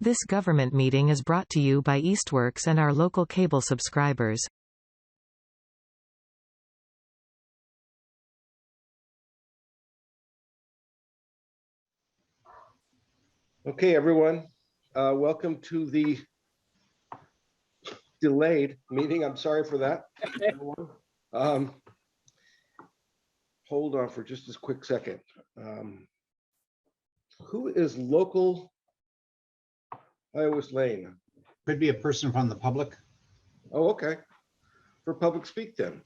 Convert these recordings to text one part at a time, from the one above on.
This government meeting is brought to you by Eastworks and our local cable subscribers. Okay, everyone, welcome to the delayed meeting. I'm sorry for that. Hold on for just a quick second. Who is local Iowa Lane? Could be a person from the public. Oh, okay. For public speak then.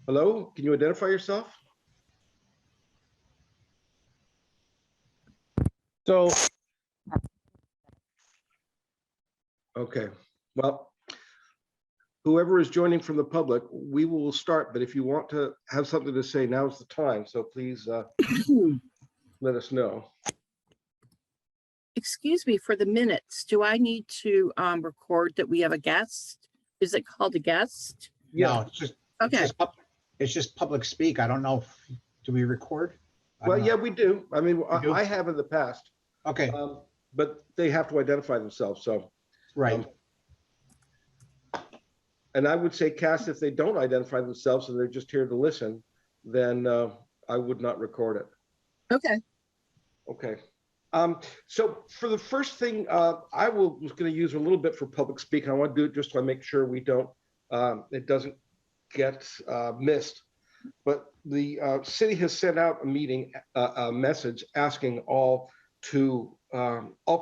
Hello, can you identify yourself? So, okay, well, whoever is joining from the public, we will start, but if you want to have something to say, now's the time. So please let us know. Excuse me, for the minutes, do I need to record that we have a guest? Is it called a guest? Yeah. No, it's just, Okay. it's just public speak. I don't know if, do we record? I Well, don't yeah, know. we do. I mean, do? I have in the past, Okay, but they have to identify themselves. So, right. And I would say, Cass, if they don't identify themselves and they're just here to listen, then I would not record it. Okay. Okay. So for the first thing, I was going to use a little bit for public speak. I want to do it just to make sure we don't, it doesn't get missed. But the city has sent out a message asking all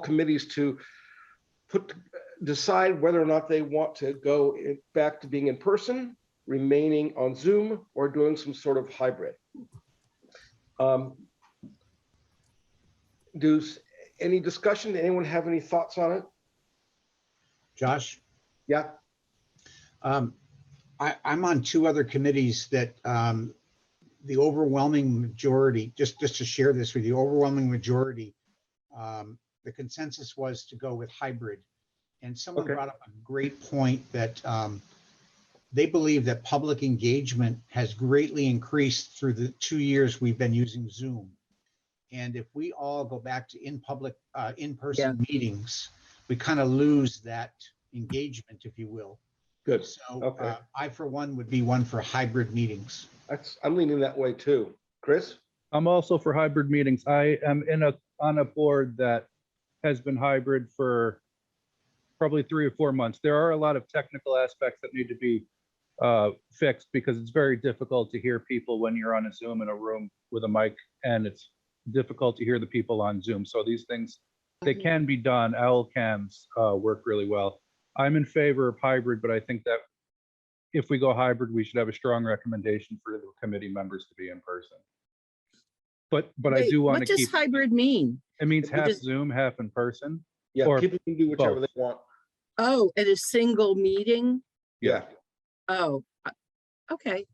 committees to decide whether or not they want to go back to being in person, remaining on Zoom, or doing some sort of hybrid. Any discussion? Anyone have any thoughts on it? Josh? Yeah. I'm on two other committees that the overwhelming majority, just to share this with you, overwhelming majority, the consensus was to go with hybrid. And someone brought up a great point that they believe that public engagement has greatly increased through the 2 years we've been using Zoom. And if we all go back to in-person meetings, we kind of lose that engagement, if you will. Good. So I, for one, would be one for hybrid meetings. I'm leaning that way too. Chris? I'm also for hybrid meetings. I am on a board that has been hybrid for probably 3 or 4 months. There are a lot of technical aspects that need to be fixed because it's very difficult to hear people when you're on a Zoom in a room with a mic, and it's difficult to hear the people on Zoom. So these things, they can be done. Owl cams work really well. I'm in favor of hybrid, but I think that if we go hybrid, we should have a strong recommendation for the committee members to be in person. But Wait, I do want to keep. What does hybrid mean? It means half Zoom, half in person. Yeah, or people can do whichever both. they want. Oh, at a single meeting? Yeah. Oh, okay.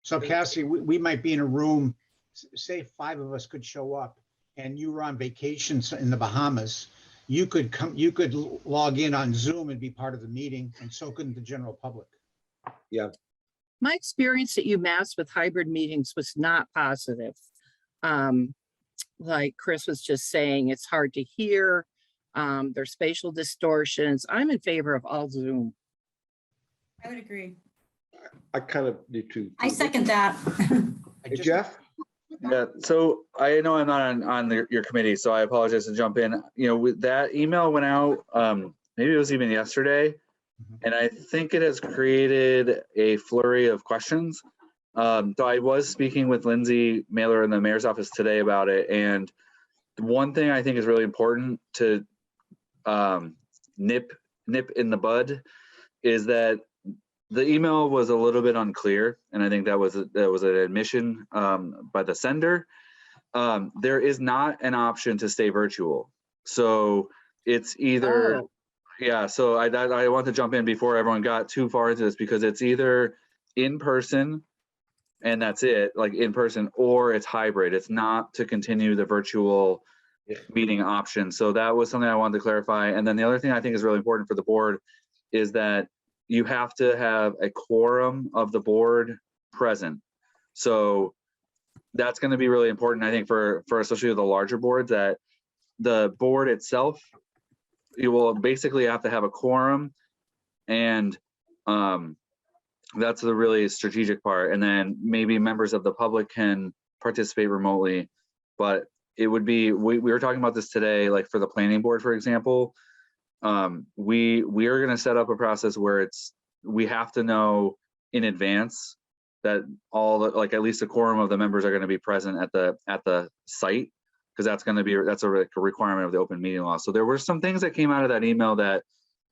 So Cassie, we might be in a room, say 5 of us could show up, and you were on vacation in the Bahamas. You could log in on Zoom and be part of the meeting, and so couldn't the general public. Yeah. My experience at UMass with hybrid meetings was not positive. Like Chris was just saying, it's hard to hear. There's spatial distortions. I'm in favor of all Zoom. I would agree. I kind of do too. I second that. Hey, Jeff? Yeah, so I know I'm not on your committee, so I apologize to jump in. You know, with that email went out, maybe it was even yesterday, and I think it has created a flurry of questions. So I was speaking with Lindsay Mailer in the mayor's office today about it, and one thing I think is really important to nip in the bud is that the email was a little bit unclear, and I think that was an admission by the sender. There is not an option to stay virtual, so it's either yeah. So I want to jump in before everyone got too far into this, because it's either in person and that's it, like in person, or it's hybrid. It's not to continue the virtual meeting option. So that was something I wanted to clarify. And then the other thing I think is really important for the board is that you have to have a quorum of the board present. So that's going to be really important, I think, for especially the larger boards, that the board itself, you will basically have to have a quorum, and that's the really strategic part. And then maybe members of the public can participate remotely, but it would be, we were talking about this today, like for the planning board, for example, we are going to set up a process where we have to know in advance that all the, like at least a quorum of the members are going to be present at the site, because that's a requirement of the open meeting law. So there were some things that came out of that email that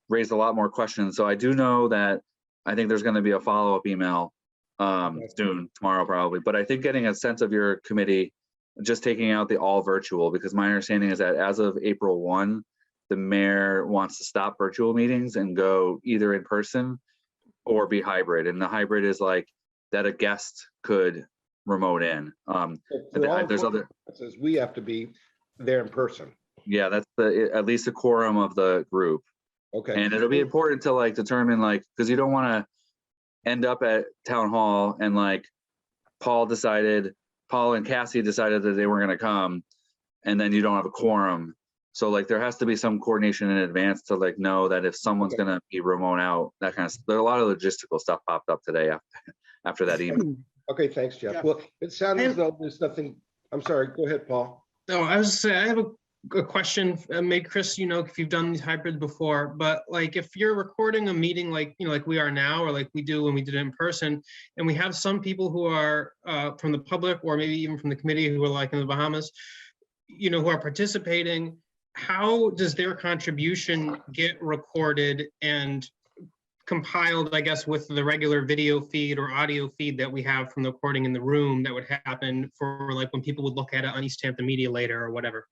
raised a lot more questions. So I do know that I think there's going to be a follow-up email soon, tomorrow probably. But I think getting a sense of your committee, just taking out the all virtual, because my understanding is that as of April 1, the mayor wants to stop virtual meetings and go either in person or be hybrid. And the hybrid is like that a guest could remote in. There's other. Says we have to be there in person. Yeah, that's at least a quorum of the group. Okay. And it'll be important to like determine, like, because you don't want to end up at town hall and like Paul and Cassie decided that they weren't going to come, and then you don't have a quorum. So like there has to be some coordination in advance to like know that if someone's going to be remote out, that kind of stuff. There are a lot of logistical stuff popped up today after that email. Okay, thanks, Jeff. Well, it sounds as though there's nothing. I'm sorry. Go ahead, Paul. No, I was saying, I have a question. Maybe Chris, if you've done these hybrids before, but like if you're recording a meeting like like we are now, or like we do when we did it in person, and we have some people who are from the public or maybe even from the committee who are like in the Bahamas, who are participating, how does their contribution get recorded and compiled, I guess, with the regular video feed or audio feed that we have from the recording in the room that would happen for like when people would look at it on Easthampton Media later or whatever?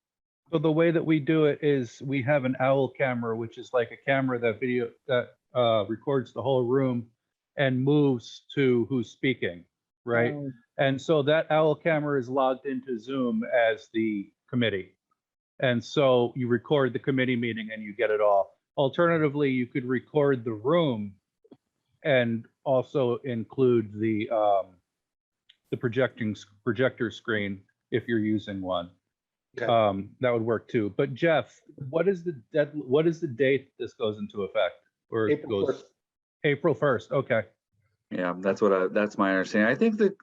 So the way that we do it is we have an owl camera, which is like a camera that records the whole room and moves to who's speaking, right? And so that owl camera is logged into Zoom as the committee. And so you record the committee meeting and you get it all. Alternatively, you could record the room and also include the projector screen if you're using one. Okay. That would work too. But Jeff, what is the date this goes into effect? Or April 1st. April 1st. Okay. Yeah, that's my understanding. I think that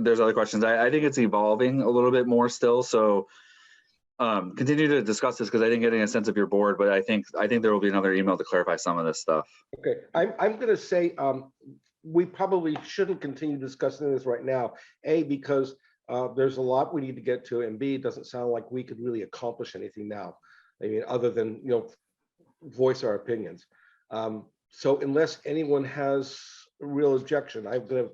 there's other questions. I think it's evolving a little bit more still. So continue to discuss this, because I didn't get a sense of your board, but I think there will be another email to clarify some of this stuff. Okay, I'm going to say we probably shouldn't continue discussing this right now. A, because there's a lot we need to get to, and B, it doesn't sound like we could really accomplish anything now. I mean, other than voice our opinions. So unless anyone has a real objection, I'm going to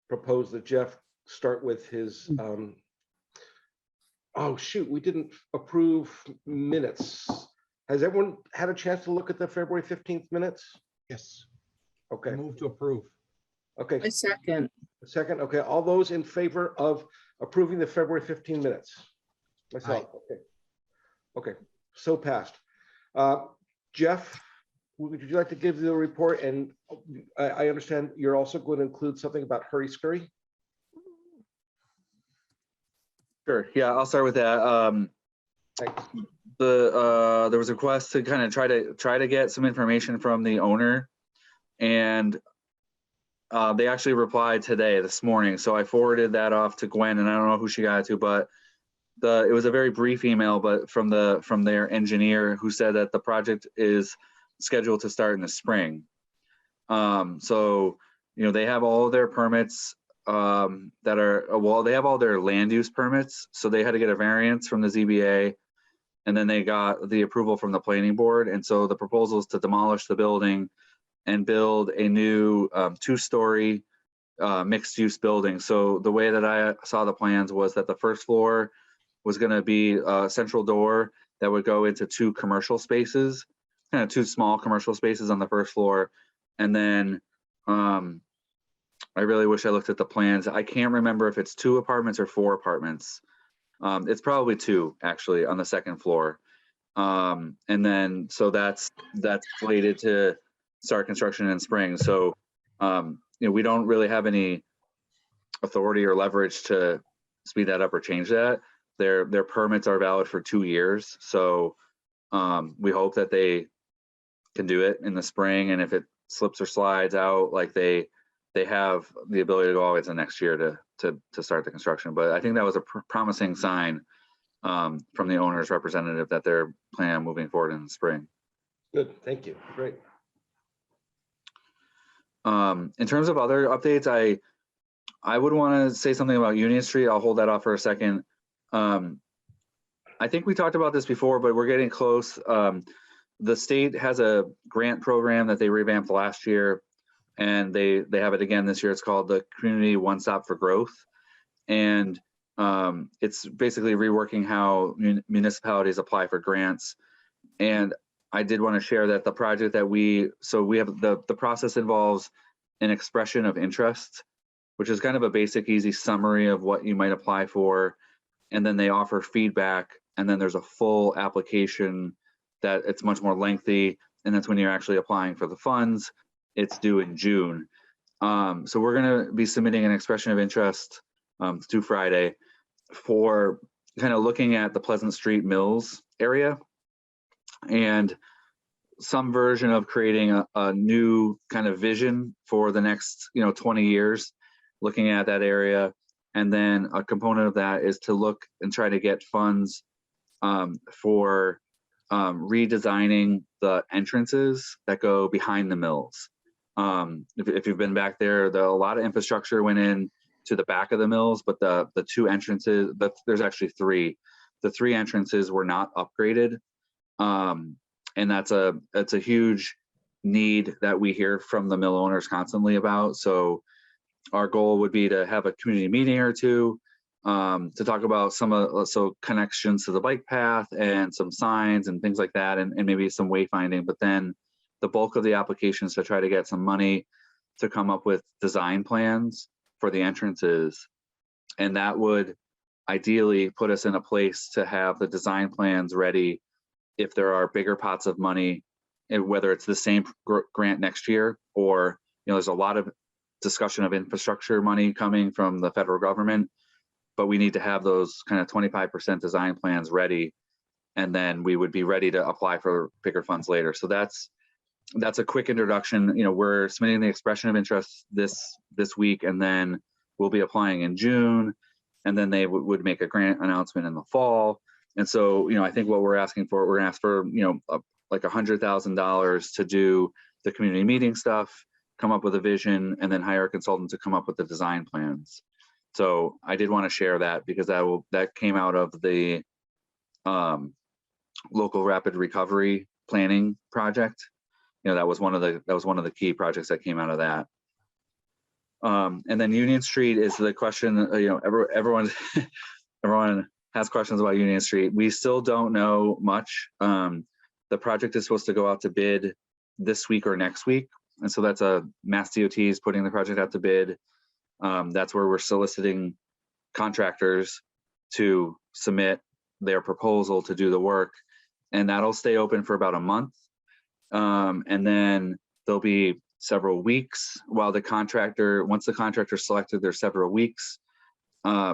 propose that Jeff start with his. Oh shoot, we didn't approve minutes. Has everyone had a chance to look at the February 15th minutes? Yes. Okay. Move to approve. Okay. A second. A second. Okay. All those in favor of approving the February 15 minutes? Myself. Okay. Okay. So passed. Jeff, would you like to give the report? And I understand you're also going to include something about hurry scurry. Sure. Yeah, I'll start with that. Thanks. There was a request to kind of try to get some information from the owner, and they actually replied this morning. So I forwarded that off to Gwen, and I don't know who she got it to, but it was a very brief email, but from their engineer, who said that the project is scheduled to start in the spring. So they have all of their permits. They have all their land use permits, so they had to get a variance from the ZBA, and then they got the approval from the planning board. And so the proposal is to demolish the building and build a new 2-story mixed use building. So the way that I saw the plans was that the first floor was going to be a central door that would go into 2 commercial spaces, kind of 2 small commercial spaces on the first floor, and then I really wish I looked at the plans. I can't remember if it's 2 apartments or 4 apartments. It's probably 2 actually on the second floor. And then, so that's slated to start construction in spring. So, we don't really have any authority or leverage to speed that up or change that. their permits are valid for 2 years. So we hope that they can do it in the spring, and if it slips or slides out, like they have the ability to go always the next year to start the construction. But I think that was a promising sign from the owner's representative that they're planning on moving forward in the spring. Good, thank you, great. In terms of other updates, I would want to say something about Union Street. I'll hold that off for a second. I think we talked about this before, but we're getting close. The state has a grant program that they revamped last year, and they have it again this year. It's called the Community One Stop for Growth. And it's basically reworking how municipalities apply for grants. And I did want to share that the project that we have the process involves an expression of interest, which is kind of a basic, easy summary of what you might apply for. And then they offer feedback, and then there's a full application that it's much more lengthy. And that's when you're actually applying for the funds. It's due in June. So we're going to be submitting an expression of interest to Friday for kind of looking at the Pleasant Street Mills area and some version of creating a new kind of vision for the next 20 years, looking at that area. And then a component of that is to look and try to get funds for redesigning the entrances that go behind the mills. If you've been back there, a lot of infrastructure went in to the back of the mills, but the two entrances, but there's actually three. The three entrances were not upgraded, and that's a huge need that we hear from the mill owners constantly about. So our goal would be to have a community meeting or two to talk about some connections to the bike path and some signs and things like that, and maybe some wayfinding. But then the bulk of the applications to try to get some money to come up with design plans for the entrances. And that would ideally put us in a place to have the design plans ready if there are bigger pots of money, and whether it's the same grant next year or, there's a lot of discussion of infrastructure money coming from the federal government, but we need to have those kind of 25% design plans ready, and then we would be ready to apply for bigger funds later. So that's a quick introduction. We're submitting the expression of interest this week, and then we'll be applying in June, and then they would make a grant announcement in the fall. And so, I think what we're asking for, we're gonna ask for, like $100,000 to do the community meeting stuff, come up with a vision, and then hire a consultant to come up with the design plans. So I did want to share that because that came out of the local rapid recovery planning project. That was one of the key projects that came out of that. And then Union Street is the question. Everyone has questions about Union Street. We still don't know much. The project is supposed to go out to bid this week or next week, and so that's Mass DOT is putting the project out to bid. That's where we're soliciting contractors to submit their proposal to do the work, and that'll stay open for about a month. And then there'll be several weeks while once the contractor selected, there's several weeks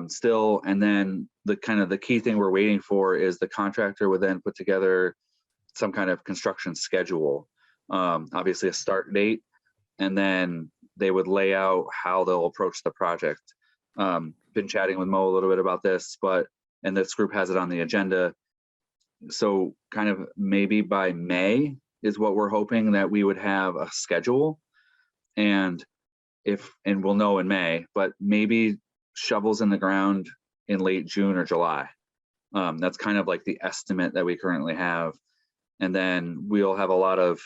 still. And then the key thing we're waiting for is the contractor would then put together some kind of construction schedule, obviously a start date, and then they would lay out how they'll approach the project. Been chatting with Mo a little bit about this, and this group has it on the agenda. So kind of maybe by May is what we're hoping, that we would have a schedule, and we'll know in May, but maybe shovels in the ground in late June or July. That's kind of like the estimate that we currently have. And then we'll have a lot of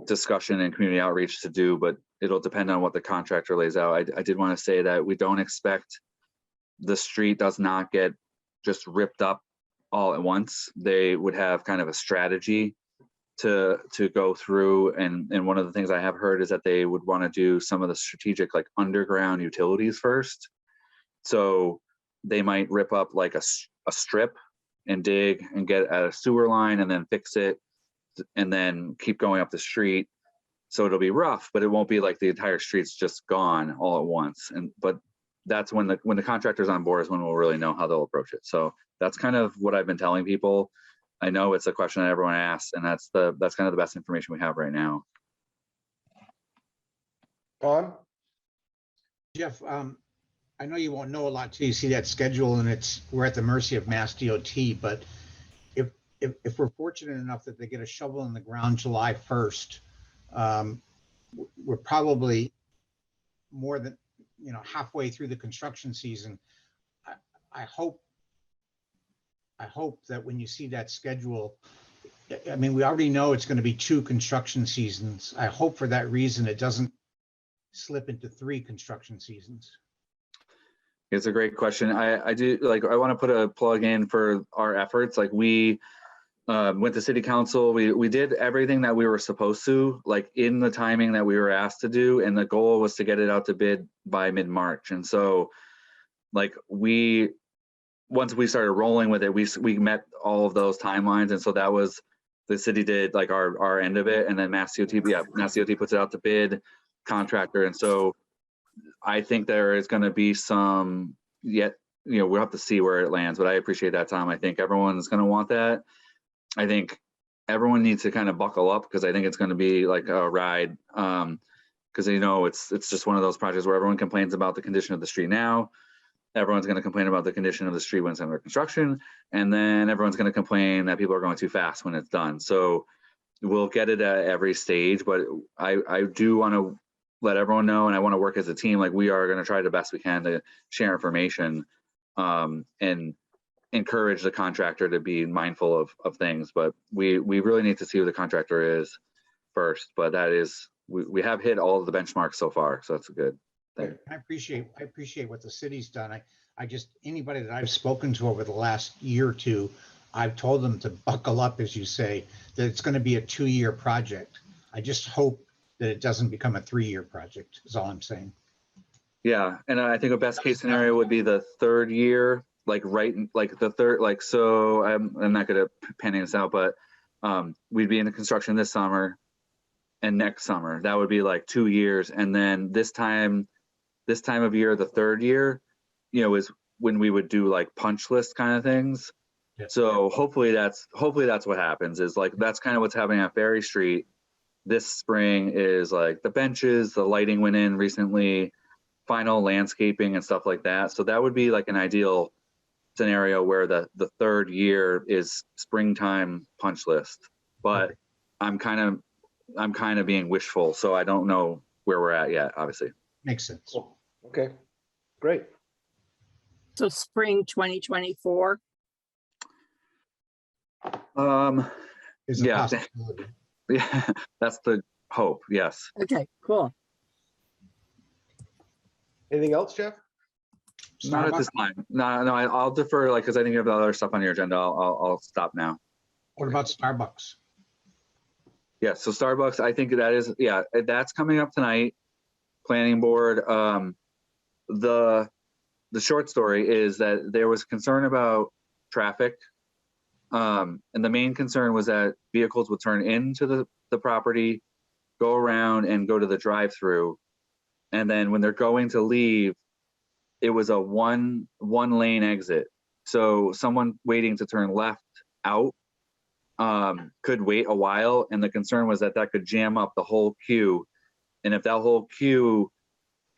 discussion and community outreach to do, but it'll depend on what the contractor lays out. I did want to say that we don't expect the street does not get just ripped up all at once. They would have kind of a strategy to go through, and one of the things I have heard is that they would want to do some of the strategic, like underground utilities first. So they might rip up like a strip and dig and get at a sewer line and then fix it and then keep going up the street. So it'll be rough, but it won't be like the entire street's just gone all at once. But that's when the contractor's on board is when we'll really know how they'll approach it. So that's kind of what I've been telling people. I know it's a question that everyone asks, and that's kind of the best information we have right now. Don? Jeff, I know you won't know a lot till you see that schedule, and we're at the mercy of Mass DOT, but if we're fortunate enough that they get a shovel in the ground July 1st, we're probably more than, halfway through the construction season. I hope that when you see that schedule, I mean, we already know it's going to be 2 construction seasons. I hope for that reason it doesn't slip into 3 construction seasons. It's a great question. I do I want to put a plug in for our efforts. Like we went to city council. We did everything that we were supposed to, like in the timing that we were asked to do. And the goal was to get it out to bid by mid-March. And so like once we started rolling with it, we met all of those timelines. And so that was, the city did like our end of it. And then Mass DOT puts it out to bid, contractor. And so I think there is going to be some we'll have to see where it lands, but I appreciate that, Tom. I think everyone's going to want that. I think everyone needs to kind of buckle up because I think it's going to be like a ride. Because it's just one of those projects where everyone complains about the condition of the street now. Everyone's going to complain about the condition of the street when it's under construction, and then everyone's going to complain that people are going too fast when it's done. So we'll get it at every stage, but I do want to let everyone know, and I want to work as a team. Like we are going to try the best we can to share information and encourage the contractor to be mindful of things. But we really need to see who the contractor is first. But that is, we have hit all of the benchmarks so far, so that's a good thing. I appreciate what the city's done. I just, anybody that I've spoken to over the last year or two, I've told them to buckle up, as you say, that it's going to be a 2-year project. I just hope that it doesn't become a 3-year project, is all I'm saying. Yeah, and I think a best case scenario would be the 3rd year, so I'm not going to penny this out, but we'd be in the construction this summer and next summer. That would be like 2 years. And then this time of year, the 3rd year, is when we would do like punch list kind of things. Yeah. So hopefully that's what happens, is like, that's kind of what's happening on Ferry Street this spring, is like the benches, the lighting went in recently, final landscaping and stuff like that. So that would be like an ideal scenario where the 3rd year is springtime punch list. But I'm kind of being wishful, so I don't know where we're at yet, obviously. Makes sense. Cool. Okay, great. So spring 2024? Is a possibility. Yeah, that's the hope, yes. Okay, cool. Anything else, Jeff? Not at this time. No, I'll defer, because I think you have other stuff on your agenda. I'll stop now. What about Starbucks? Yeah, so Starbucks, I think that's coming up tonight. Planning board. The short story is that there was concern about traffic. And the main concern was that vehicles would turn into the property, go around and go to the drive-through. And then when they're going to leave, it was a one lane exit. So someone waiting to turn left out could wait a while. And the concern was that could jam up the whole queue. And if that whole queue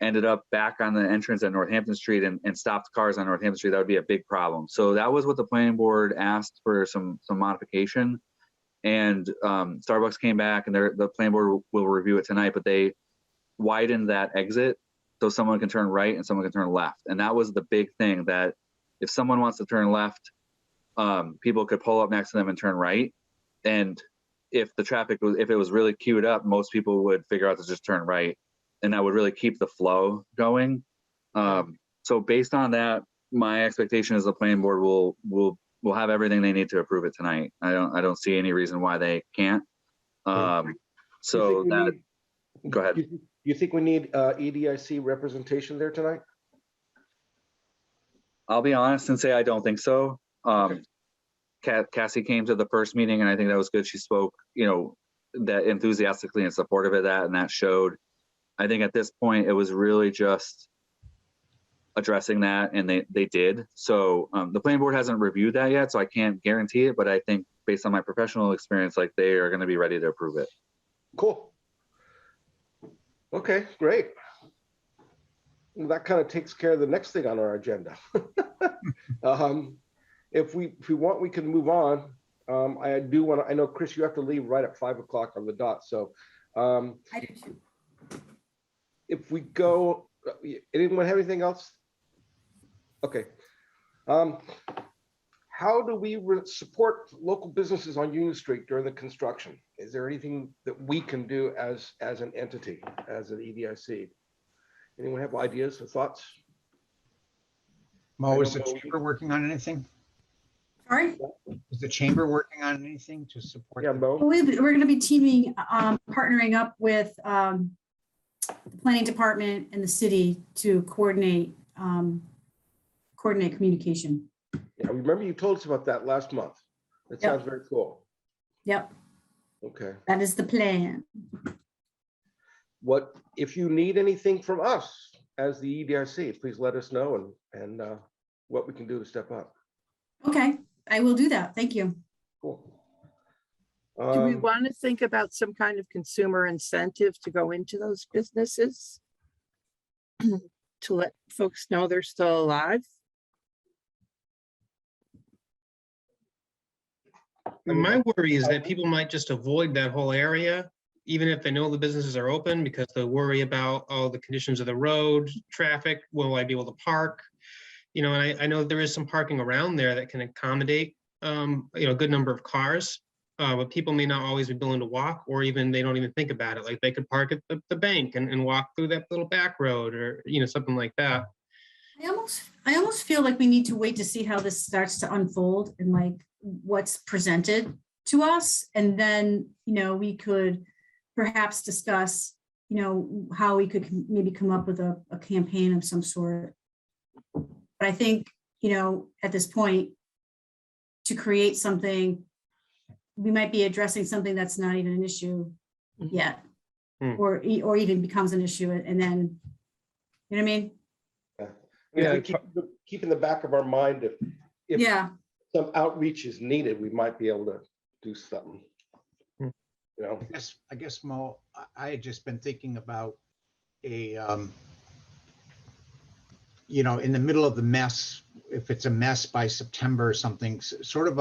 ended up back on the entrance at Northampton Street and stopped cars on Northampton Street, that would be a big problem. So that was what the planning board asked for, some modification. And Starbucks came back, and the planning board will review it tonight, but they widened that exit so someone can turn right and someone can turn left. And that was the big thing, that if someone wants to turn left, people could pull up next to them and turn right. And if it was really queued up, most people would figure out to just turn right, and that would really keep the flow going. So based on that, my expectation is the planning board will have everything they need to approve it tonight. I don't see any reason why they can't. Go ahead. Do you think we need EDIC representation there tonight? I'll be honest and say I don't think so. Okay. Cassie came to the first meeting, and I think that was good. She spoke, that enthusiastically in support of that, and that showed. I think at this point it was really just addressing that, and they did. So the planning board hasn't reviewed that yet, so I can't guarantee it, but I think based on my professional experience, like they are going to be ready to approve it. Cool. Okay, great. Well, that kind of takes care of the next thing on our agenda. If we want, we can move on. I do want to, I know, Chris, you have to leave right at 5 o'clock on the dot. So I do too. if we go, anyone have anything else? Okay. How do we support local businesses on Union Street during the construction? Is there anything that we can do as an entity, as an EDIC? Anyone have ideas or thoughts? Mo, is the chamber working on anything? Sorry? Is the chamber working on anything to support? Yeah, Mo? We're going to be teaming, partnering up with the planning department and the city to coordinate communication. Yeah, remember you told us about that last month. That Yep. sounds very cool. Yep, Okay. that is the plan. What, if you need anything from us as the EDIC, please let us know and what we can do to step up. Okay, I will do that. Thank you. Cool. Do we want to think about some kind of consumer incentive to go into those businesses? To let folks know they're still alive? And my worry is that people might just avoid that whole area, even if they know the businesses are open, because they'll worry about all the conditions of the road, traffic, will I be able to park? You know, and I know there is some parking around there that can accommodate, you know, a good number of cars. But people may not always be willing to walk, or even they don't even think about it. Like they could park at the bank and walk through that little back road, or, you know, something like that. I almost feel like we need to wait to see how this starts to unfold and like what's presented to us. And then, you know, we could perhaps discuss, you know, how we could maybe come up with a campaign of some sort. But I think, you know, at this point, to create something, we might be addressing something that's not even an issue yet, or even becomes an issue, and then, you know what I mean? Yeah, Yeah, keep in the back of our mind if Yeah, some outreach is needed, we might be able to do something. You know, I guess Mo, I had just been thinking about a, you know, in the middle of the mess, if it's a mess by September or something, sort of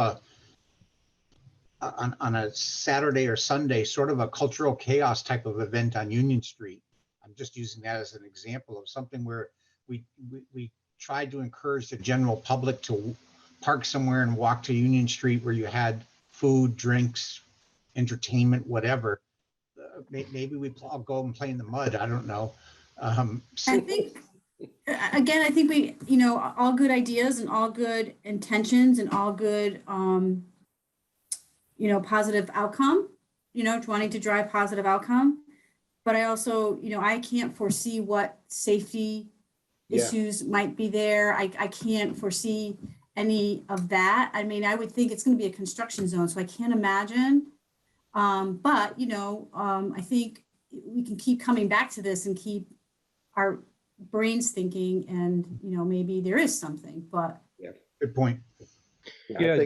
on a Saturday or Sunday, sort of a cultural chaos type of event on Union Street. I'm just using that as an example of something where we tried to encourage the general public to park somewhere and walk to Union Street, where you had food, drinks, entertainment, whatever. Maybe we all go and play in the mud. I don't know. I think, again, I think we, you know, all good ideas and all good intentions and all good, you know, positive outcome, you know, wanting to drive positive outcome. But I also, you know, I can't foresee what safety issues might be there. I can't foresee any of that. I mean, I would think it's going to be a construction zone, so I can't imagine. But, you know, I think we can keep coming back to this and keep our brains thinking, and, you know, maybe there is something, but. Good point. Yeah,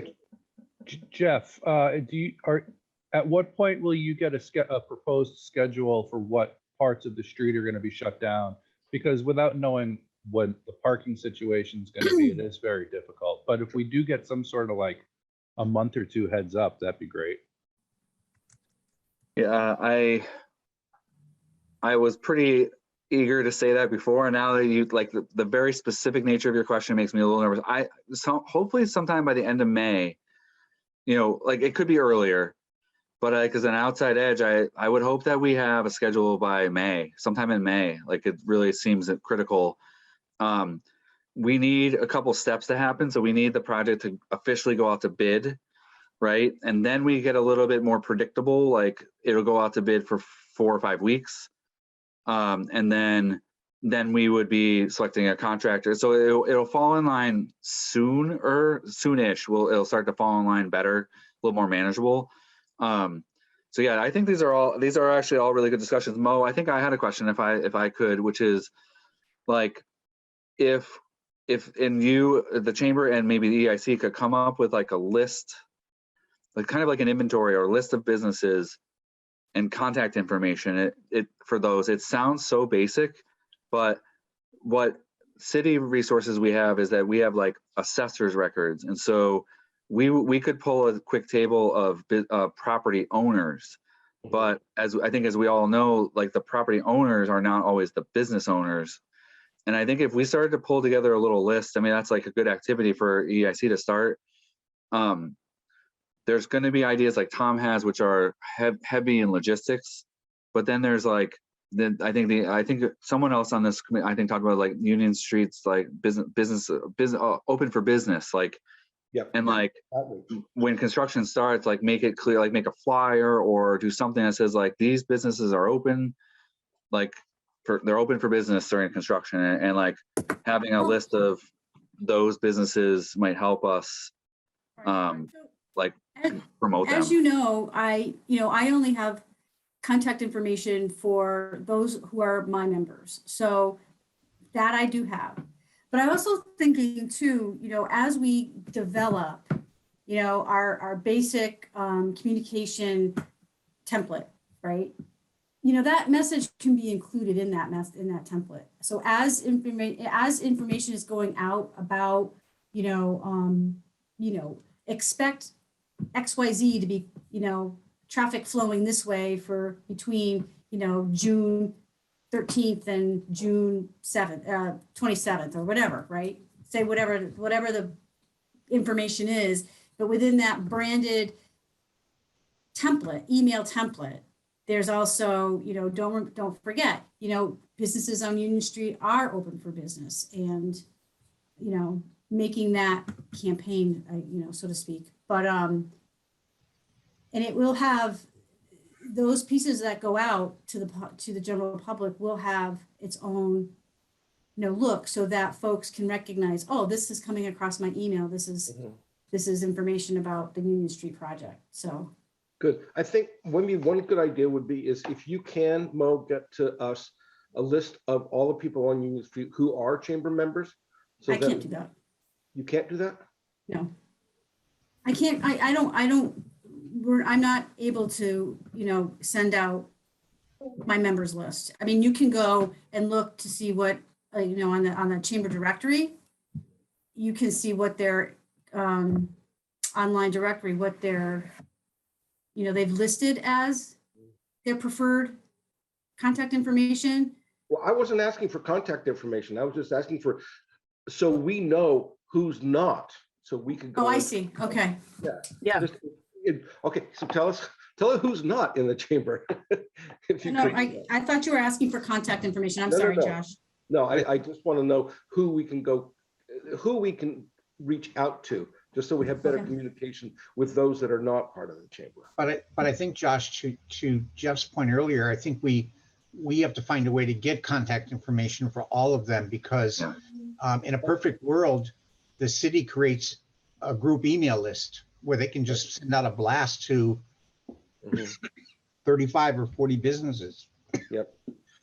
Jeff, at what point will you get a proposed schedule for what parts of the street are going to be shut down? Because without knowing what the parking situation is going to be, it is very difficult. But if we do get some sort of like a month or two heads up, that'd be great. Yeah, I was pretty eager to say that before, and now that you like the very specific nature of your question makes me a little nervous. So hopefully sometime by the end of May, you know, like it could be earlier, but because an outside edge, I would hope that we have a schedule by May, sometime in May. Like it really seems critical. We need a couple steps to happen. So we need the project to officially go out to bid, right? And then we get a little bit more predictable, like it'll go out to bid for 4 or 5 weeks. And then we would be selecting a contractor. So it'll fall in line soonish. It'll start to fall in line better, a little more manageable. So yeah, I think these are actually all really good discussions. Mo, I think I had a question if I could, which is like, if the chamber and maybe the EIC could come up with like a list, like kind of like an inventory or a list of businesses and contact information, for those, it sounds so basic, but what city resources we have is that we have like assessors records. And so we could pull a quick table of property owners, but as we all know, like the property owners are not always the business owners. And I think if we started to pull together a little list, I mean, that's like a good activity for EIC to start. There's going to be ideas like Tom has, which are heavy in logistics, but then there's like, I think someone else on this committee, I think, talked about like Union Streets, like business open for business, like, Yep. And like when construction starts, like make it clear, like make a flyer or do something that says like these businesses are open, like they're open for business during construction, and like having a list of those businesses might help us like promote them. As you know, I only have contact information for those who are my members. So that I do have. But I'm also thinking too, as we develop, our basic communication template, right? That message can be included in that template. So as information is going out about, expect XYZ to be, traffic flowing this way for between, June 13th and June 7th, 27th or whatever, right? Say whatever the information is, but within that branded template, email template, there's also, don't forget, businesses on Union Street are open for business, and, making that campaign, so to speak. But, and it will have those pieces that go out to the general public will have its own, look, so that folks can recognize, oh, this is coming across my email. This is information about the Union Street project. So good. I think one good idea would be is if you can, Mo, get to us a list of all the people on Union Street who are chamber members. So I can't do that. You can't do that? No, I can't. I'm not able to, send out my members list. I mean, you can go and look to see what, on the chamber directory, you can see what their online directory, what their, they've listed as their preferred contact information. Well, I wasn't asking for contact information. I was just asking for, so we know who's not, so we could go. Oh, I see. Okay. Yeah. Okay, so tell us who's not in the chamber. If you No, could. I thought you were asking for contact information. I'm sorry, Josh. No, I just want to know who we can reach out to, just so we have better communication with those that are not part of the chamber. But I think, Josh, to Jeff's point earlier, I think we have to find a way to get contact information for all of them, because in a perfect world, the city creates a group email list where they can just send out a blast to 35 or 40 businesses. Yep.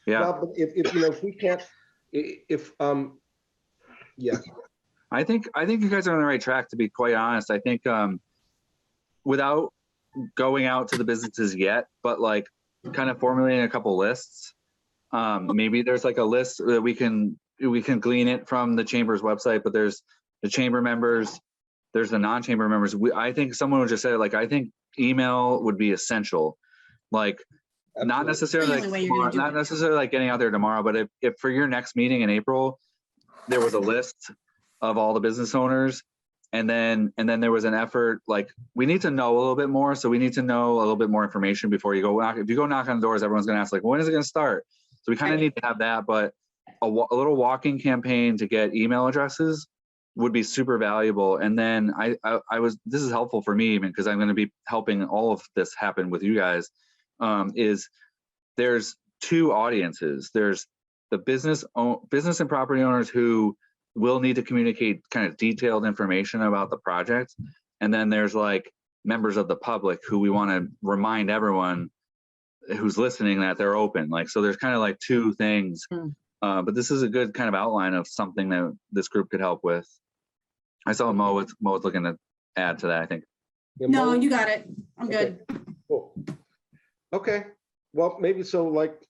Yeah. Well, but if we can't, I think you guys are on the right track, to be quite honest. I think without going out to the businesses yet, but like kind of formulating a couple lists. Maybe there's like a list that we can glean it from the chamber's website, but there's the chamber members, there's the non-chamber members. I think someone would just say, like, I think email would be essential. Like, not necessarily like getting out there tomorrow, but if for your next meeting in April, there was a list of all the business owners, and then there was an effort, like, we need to know a little bit more. So we need to know a little bit more information before you go. If you go knock on doors, everyone's going to ask, like, when is it going to start? So we kind of need to have that, but a little walking campaign to get email addresses would be super valuable. And then this is helpful for me, even because I'm going to be helping all of this happen with you guys, is there's two audiences. There's the business and property owners who will need to communicate kind of detailed information about the project. And then there's like members of the public who we want to remind everyone who's listening that they're open. Like, so there's kind of like two things. But this is a good kind of outline of something that this group could help with. I saw Mo was looking to add to that, I think. Yeah, No, Mo? you got it. I'm Okay, good. cool. Okay, well, maybe so, like,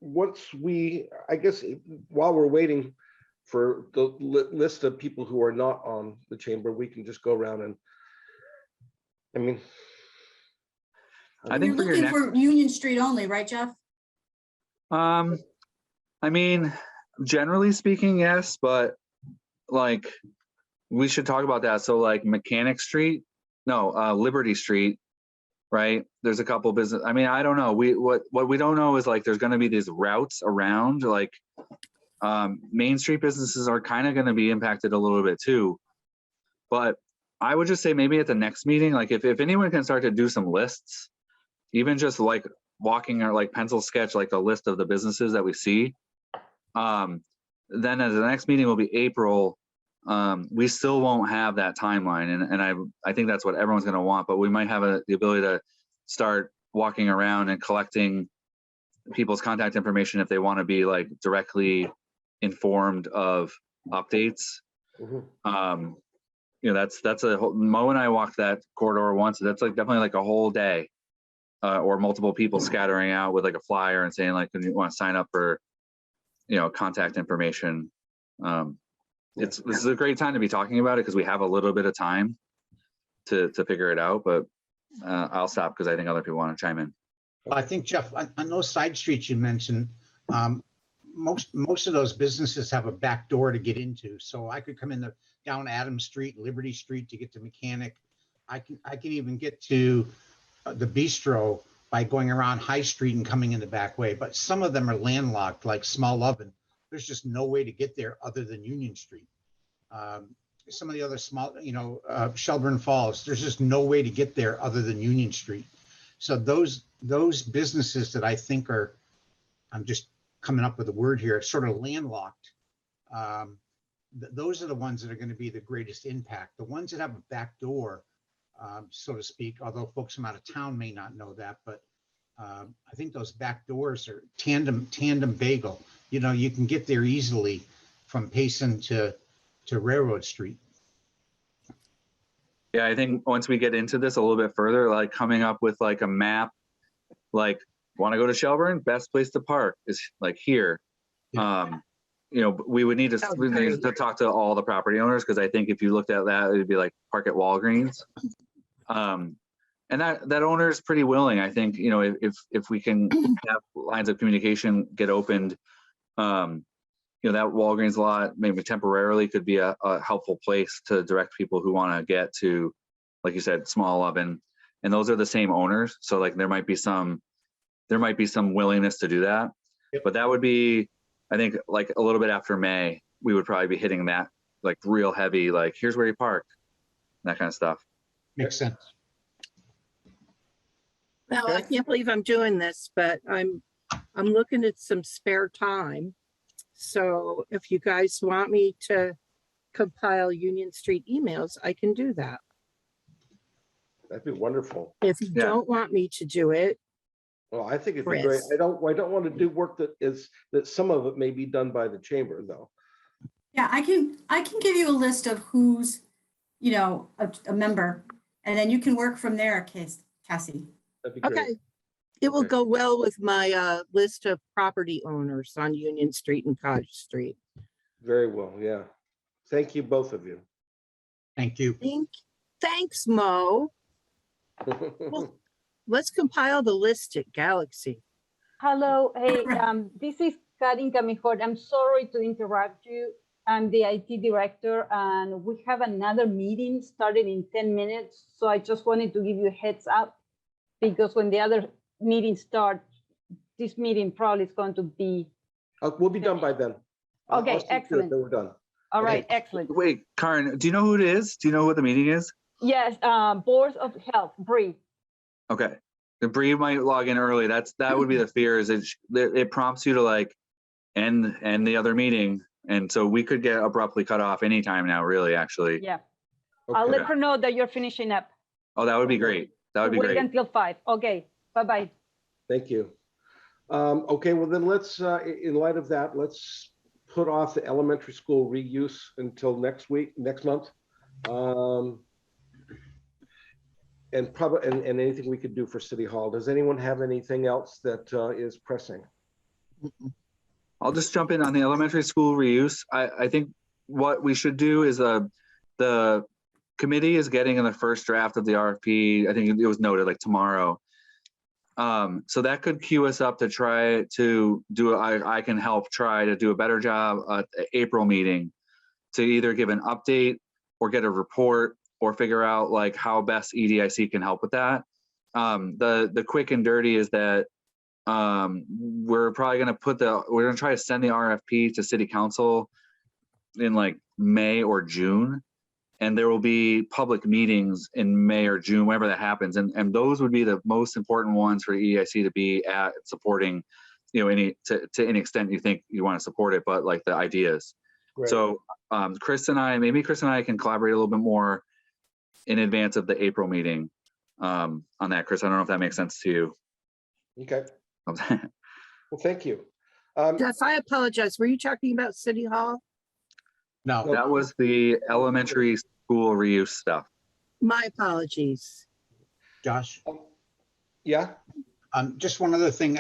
once we, I guess, while we're waiting for the list of people who are not on the chamber, we can just go around and, I mean. I You're think for your looking next, for Union Street only, right, Jeff? I mean, generally speaking, yes, but like, we should talk about that. So like Mechanic Street, no, Liberty Street, right? There's a couple business, I mean, I don't know. What we don't know is like, there's gonna be these routes around, like, Main Street businesses are kind of gonna be impacted a little bit too. But I would just say maybe at the next meeting, like if anyone can start to do some lists, even just like walking or like pencil sketch, like a list of the businesses that we see. Then at the next meeting will be April. We still won't have that timeline. And I think that's what everyone's gonna want, but we might have the ability to start walking around and collecting people's contact information if they wanna be like directly informed of updates. Mhm. You know, that's a whole, Mo and I walked that corridor once. That's like definitely like a whole day, or multiple people scattering out with like a flyer and saying like, "Do you want to sign up for, you know, contact information?" This is a great time to be talking about it because we have a little bit of time to figure it out. But I'll stop because I think other people want to chime in. Well, I think, Jeff, on those side streets you mentioned, most of those businesses have a back door to get into. So I could come in down Adams Street, Liberty Street to get to Mechanic. I can even get to the bistro by going around High Street and coming in the back way. But some of them are landlocked, like Small Oven. There's just no way to get there other than Union Street. Some of the other small, Shelburne Falls, there's just no way to get there other than Union Street. So those businesses that I think are, I'm just coming up with a word here, sort of landlocked. Those are the ones that are going to be the greatest impact. The ones that have a back door, so to speak, although folks from out of town may not know that, but I think those back doors are tandem bagel. You know, you can get there easily from Payson to Railroad Street. Yeah, I think once we get into this a little bit further, like coming up with like a map, like want to go to Shelburne, best place to park is like here. Yeah. You know, we would need to talk to all the property owners because I think if you looked at that, it'd be like park at Walgreens. And that owner is pretty willing. I think, you know, if we can have lines of communication get opened, you know, that Walgreens lot maybe temporarily could be a helpful place to direct people who want to get to, like you said, Small Oven, and those are the same owners. So like there might be some willingness to do that. Yep. But that would be, I think, like a little bit after May, we would probably be hitting that like real heavy, like here's where you park, that kind of stuff. Makes sense. Well, I can't believe I'm doing this, but I'm looking at some spare time. So if you guys want me to compile Union Street emails, I can do that. That'd be wonderful. If you don't want me to do it, Well, I think it'd be great. Chris. I don't want to do work that some of it may be done by the chamber though. Yeah, I can give you a list of who's, a member, and then you can work from there, Cassie. That'd be great. okay. It will Okay. go well with my list of property owners on Union Street and Cottage Street. Very well, yeah. Thank you, both of you. Thank you. Thanks, Mo. Well, let's compile the list at Galaxy. Hello, hey, this is Karin Camijor. I'm sorry to interrupt you. I'm the IT director and we have another meeting starting in 10 minutes. So I just wanted to give you a heads up because when the other meeting starts, this meeting probably is going to be. We'll be done by then. Okay, I'll see to it excellent. that we're done. All Okay. right, excellent. Wait, Karen, do you know who it is? Do you know what the meeting is? Yes, Board of Health, Bree. Okay. The Bree might log in early. That would be the fear, is it prompts you to like end the other meeting. And so we could get abruptly cut off anytime now, really, actually. Yeah, I'll Okay. let her know that you're finishing up. Oh, that would be great. That would be Wait great. until 5. Okay, bye-bye. Thank you. Okay, well then let's, in light of that, let's put off the elementary school reuse until next month. And probably, and anything we could do for City Hall. Does anyone have anything else that is pressing? I'll just jump in on the elementary school reuse. I think what we should do is the committee is getting in the first draft of the RFP. I think it was noted like tomorrow. So that could queue us up to try to do, I can help try to do a better job at the April meeting to either give an update or get a report or figure out like how best EDIC can help with that. The quick and dirty is that we're probably going to we're going to try to send the RFP to City Council in like May or June. And there will be public meetings in May or June, whenever that happens. And those would be the most important ones for EDIC to be at supporting, you know, to any extent you think you want to support it, but like the ideas. Great. So maybe Chris and I can collaborate a little bit more in advance of the April meeting on that. Chris, I don't know if that makes sense to you. Okay. Well, thank you. Jeff, I apologize. Were you talking about City Hall? No, that was the elementary school reuse stuff. My apologies. Josh. Yeah. Just one other thing.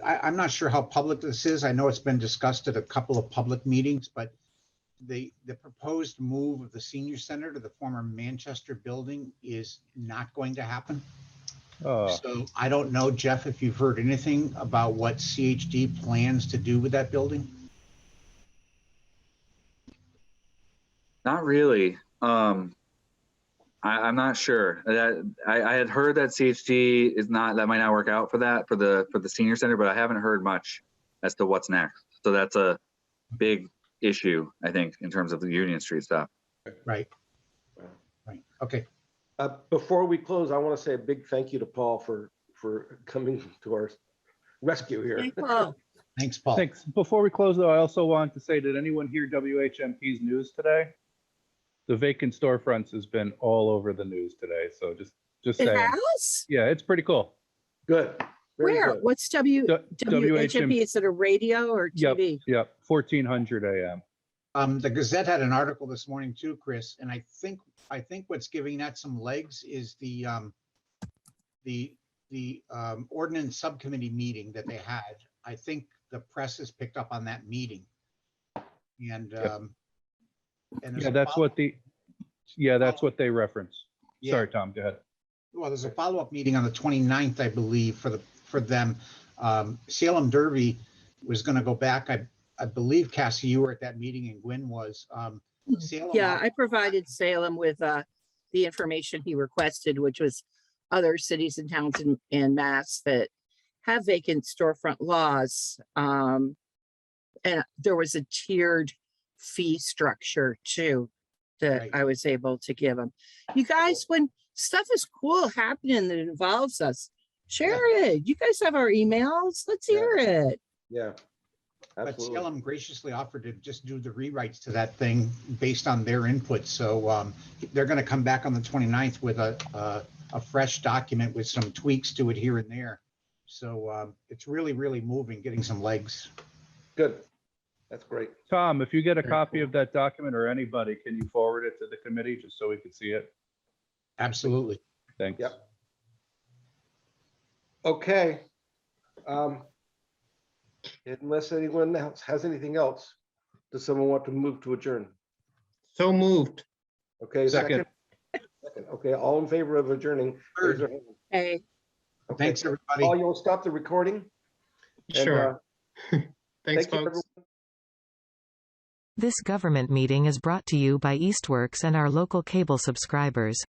I'm not sure how public this is. I know it's been discussed at a couple of public meetings, but the proposed move of the senior center to the former Manchester building is not going to happen. Oh. So I don't know, Jeff, if you've heard anything about what CHD plans to do with that building. Not really. I'm not sure. I had heard that CHD is not, that might not work out for that, for the senior center, but I haven't heard much as to what's next. So that's a big issue, I think, in terms of the Union Street stuff. Right. Right. Okay. Before we close, I want to say a big thank you to Paul for coming to our rescue here. Hey, Paul. Thanks, Paul. Thanks. Before we close, though, I also want to say, did anyone hear WHMP's news today? The vacant storefronts has been all over the news today. So just saying. It has? Yeah, it's pretty cool. Good. Very Where? good. What's WHMP? Is it a radio or TV? Yep. 1400 AM. The Gazette had an article this morning too, Chris, and I think what's giving that some legs is the ordinance subcommittee meeting that they had. I think the press has picked up on that meeting, and yeah, that's what they reference. Yeah. Sorry, Tom, go ahead. Well, there's a follow-up meeting on the 29th, I believe, for them. Salem Derby was going to go back. I believe, Cassie, you were at that meeting and Gwen was. Salem, yeah, I provided Salem with the information he requested, which was other cities and towns in Mass that have vacant storefront laws. And there was a tiered fee structure too that Right. I was able to give them. You guys, when stuff is cool happening that involves us, share it. You guys have our emails. Let's hear it. Yeah. but Absolutely. Salem graciously offered to just do the rewrites to that thing based on their input. So they're going to come back on the 29th with a fresh document with some tweaks to it here and there. So it's really, really moving, getting some legs. Good. That's great. Tom, if you get a Very copy cool. of that document, or anybody, can you forward it to the committee just so we can see it? Absolutely. Thanks. Yep. Okay. Unless anyone else has anything else, does someone want to move to adjourn? So moved. Okay, Second. Second. Okay, all in favor of adjourning? raise your hand. Hey, Okay. Thanks, everybody. Paul, you'll stop the recording? And, Sure. Thanks, thank you, folks. everyone. This government meeting is brought to you by Eastworks and our local cable subscribers.